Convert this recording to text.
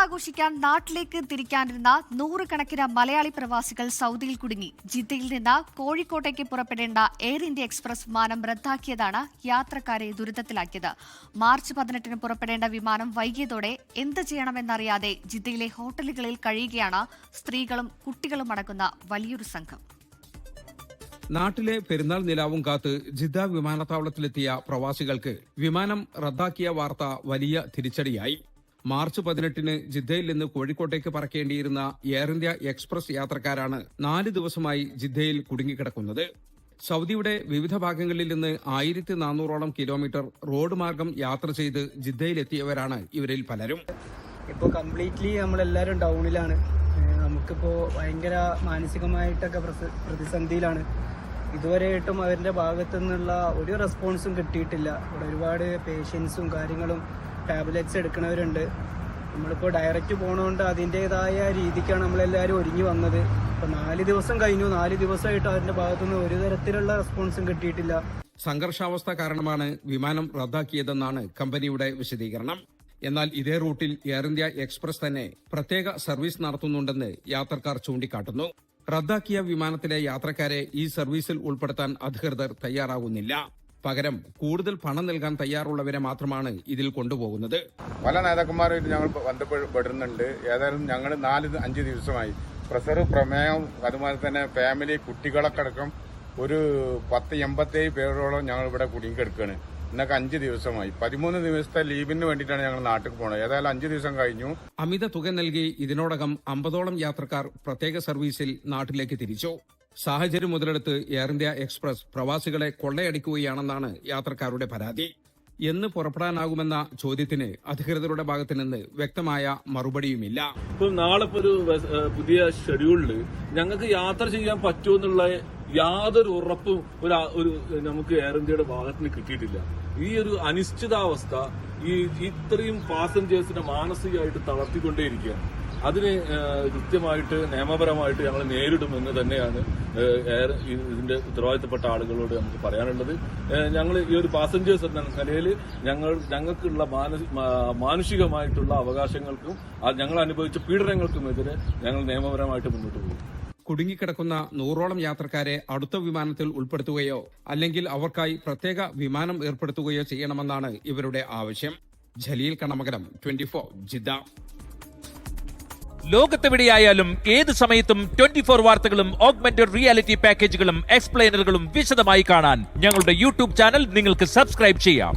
ആഘോഷിക്കാൻ നാട്ടിലേക്ക് തിരിക്കാനിരുന്ന നൂറുകണക്കിന് മലയാളി പ്രവാസികൾ സൗദിയിൽ കുടുങ്ങി. ജിദ്ദയിൽ നിന്ന് കോഴിക്കോട്ടേക്ക് പുറപ്പെടേണ്ട എയർ ഇന്ത്യ എക്സ്പ്രസ് വിമാനം റദ്ദാക്കിയതാണ് യാത്രക്കാരെ ദുരിതത്തിലാക്കിയത്. മാർച്ച് 18-ന് പുറപ്പെടേണ്ട വിമാനം വൈകിയതോടെ എന്ത് ചെയ്യണമെന്നറിയാതെ ജിദ്ദയിലെ ഹോട്ടലുകളിൽ കഴിയുകയാണ് സ്ത്രീകളും കുട്ടികളും അടങ്ങുന്ന വലിയൊരു സംഘം. നാട്ടിലെ പെരുന്നാൾ നിലാവും കാത്ത് ജിദ്ദ വിമാനത്താവളത്തിലെത്തിയ പ്രവാസികൾക്ക് വിമാനം റദ്ദാക്കിയ വാർത്ത വലിയ തിരിച്ചടിയായി. മാർച്ച് 18-ന് ജിദ്ദയിൽ നിന്ന് കോഴിക്കോട്ടേക്ക് പറക്കേണ്ടിയിരുന്ന എയർ ഇന്ത്യ എക്സ്പ്രസ് യാത്രക്കാരാണ് 4 ദിവസമായി ജിദ്ദയിൽ കുടുങ്ങിക്കിടക്കുന്നത്. സൗദിയുടെ വിവിധ ഭാഗങ്ങളിൽ നിന്ന് 1400ഓളം കിലോമീറ്റർ റോഡ് മാർഗം യാത്ര ചെയ്ത് ജിദ്ദയിലെത്തിയവരാണ് ഇവരിൽ പലരും. ഇപ്പോൾ കംപ്ലീറ്റ്ലി നമ്മളെല്ലാവരും ഡൗണിലാണ്. നമുക്കിപ്പോൾ ഭയങ്കര മാനസികമായിട്ടൊക്കെ പ്രതിസന്ധിയിലാണ്. ഇതുവരെയായിട്ടും അവരുടെ ഭാഗത്തു നിന്നുള്ള ഒരു റെസ്പോൺസും കിട്ടിയിട്ടില്ല. ഇവിടെ ഒരുപാട് പേഷ്യൻസും കാര്യങ്ങളും ടാബ്ലറ്റ്സ് എടുക്കുന്നവരുണ്ട്. നമ്മളിപ്പോൾ ഡയറക്റ്റ് പോകണോണ്ട് അതിൻ്റെതായ രീതിക്കാണ് നമ്മളെല്ലാവരും ഒരുങ്ങി വന്നത്. ഇപ്പോൾ 4 ദിവസം കഴിഞ്ഞു. 4 ദിവസമായിട്ട് അവരുടെ ഭാഗത്തുനിന്ന് ഒരു തരത്തിലുള്ള റെസ്പോൺസും കിട്ടിയിട്ടില്ല. സംഘർഷാവസ്ഥ കാരണമാണ് വിമാനം റദ്ദാക്കിയതെന്നാണ് കമ്പനിയുടെ വിശദീകരണം. എന്നാൽ ഇതേ റൂട്ടിൽ എയർ ഇന്ത്യ എക്സ്പ്രസ് തന്നെ പ്രത്യേക സർവീസ് നടത്തുന്നുണ്ടെന്ന് യാത്രക്കാർ ചൂണ്ടിക്കാട്ടുന്നു. റദ്ദാക്കിയ വിമാനത്തിലെ യാത്രക്കാരെ ഈ സർവീസിൽ ഉൾപ്പെടുത്താൻ അധികൃതർ തയ്യാറാകുന്നില്ല. പകരം കൂടുതൽ പണം നൽകാൻ തയ്യാറുള്ളവരെ മാത്രമാണ് ഇതിൽ കൊണ്ടുപോകുന്നത്. പല നേതാക്കന്മാരായിട്ട് ഞങ്ങൾ ബന്ധപ്പെടുന്നുണ്ട്. ഏതായാലും ഞങ്ങൾ 4-5 ദിവസമായി പ്രഷർ, പ്രമേയം, അതുപോലെ തന്നെ ഫാമിലി, കുട്ടികളൊക്കെ അടക്കം ഒരു 10-87 പേരോളം ഞങ്ങൾ ഇവിടെ കുടുങ്ങിക്കെടുക്കുകയാണ്. ഇന്നൊക്കെ 5 ദിവസമായി. 13 ദിവസത്തെ ലീവിന് വേണ്ടിയിട്ടാണ് ഞങ്ങൾ നാട്ടിൽ പോകുന്നത്. ഏതായാലും 5 ദിവസം കഴിഞ്ഞു. അമിത തുക നൽകി ഇതിനോടകം 50ഓളം യാത്രക്കാർ പ്രത്യേക സർവീസിൽ നാട്ടിലേക്ക് തിരിച്ചു. സാഹചര്യം മുതലെടുത്ത് എയർ ഇന്ത്യ എക്സ്പ്രസ് പ്രവാസികളെ കൊള്ളയടിക്കുകയാണെന്നാണ് യാത്രക്കാരുടെ പരാതി. എന്ന് പുറപ്പെടാനാകുമെന്ന ചോദ്യത്തിന് അധികൃതരുടെ ഭാഗത്തു നിന്ന് വ്യക്തമായ മറുപടിയുമില്ല. ഇപ്പോൾ നാളെ ഒരു പുതിയ ഷെഡ്യൂളില് ഞങ്ങൾക്ക് യാത്ര ചെയ്യാൻ പറ്റുമെന്നുള്ള യാതൊരു ഉറപ്പും ഒരു നമുക്ക് എയർ ഇന്ത്യയുടെ ഭാഗത്ത് നിന്ന് കിട്ടിയിട്ടില്ല. ഈ ഒരു അനിശ്ചിതാവസ്ഥ ഇത്രയും പാസഞ്ചേഴ്സിനെ മാനസികമായിട്ട് തളർത്തിക്കൊണ്ടേയിരിക്കുകയാണ്. അതിന് കൃത്യമായിട്ട് നിയമപരമായിട്ട് ഞങ്ങൾ നേരിടുമെന്ന് തന്നെയാണ് ഇതിന്റെ ഉത്തരവാദിത്തപ്പെട്ട ആളുകളോട് നമുക്ക് പറയാനുള്ളത്. ഞങ്ങൾ ഈ ഒരു പാസഞ്ചേഴ്സ് എന്ന നിലയിൽ ഞങ്ങൾക്കുള്ള മാനുഷികമായിട്ടുള്ള അവകാശങ്ങൾക്കും ഞങ്ങൾ അനുഭവിച്ച പീഡനങ്ങൾക്കുമെതിരെ ഞങ്ങൾ നിയമപരമായിട്ട് മുന്നോട്ട് പോകും. കുടുങ്ങിക്കിടക്കുന്ന 100ഓളം യാത്രക്കാരെ അടുത്ത വിമാനത്തിൽ ഉൾപ്പെടുത്തുകയോ അല്ലെങ്കിൽ അവർക്കായി പ്രത്യേക വിമാനം ഏർപ്പെടുത്തുകയോ ചെയ്യണമെന്നാണ് ഇവരുടെ ആവശ്യം. ജലീൽ കണമകലം, 24 ജിദ്ദ. ലോകത്തെവിടെയായാലും ഏത് സമയത്തും 24 വാർത്തകളും ഓഗ്മെന്റഡ് റിയാലിറ്റി പാക്കേജുകളും എക്സ്പ്ലെയിനറുകളും വിശദമായി കാണാൻ ഞങ്ങളുടെ യൂട്യൂബ് ചാനൽ നിങ്ങൾക്ക് സബ്സ്ക്രൈബ് ചെയ്യാം.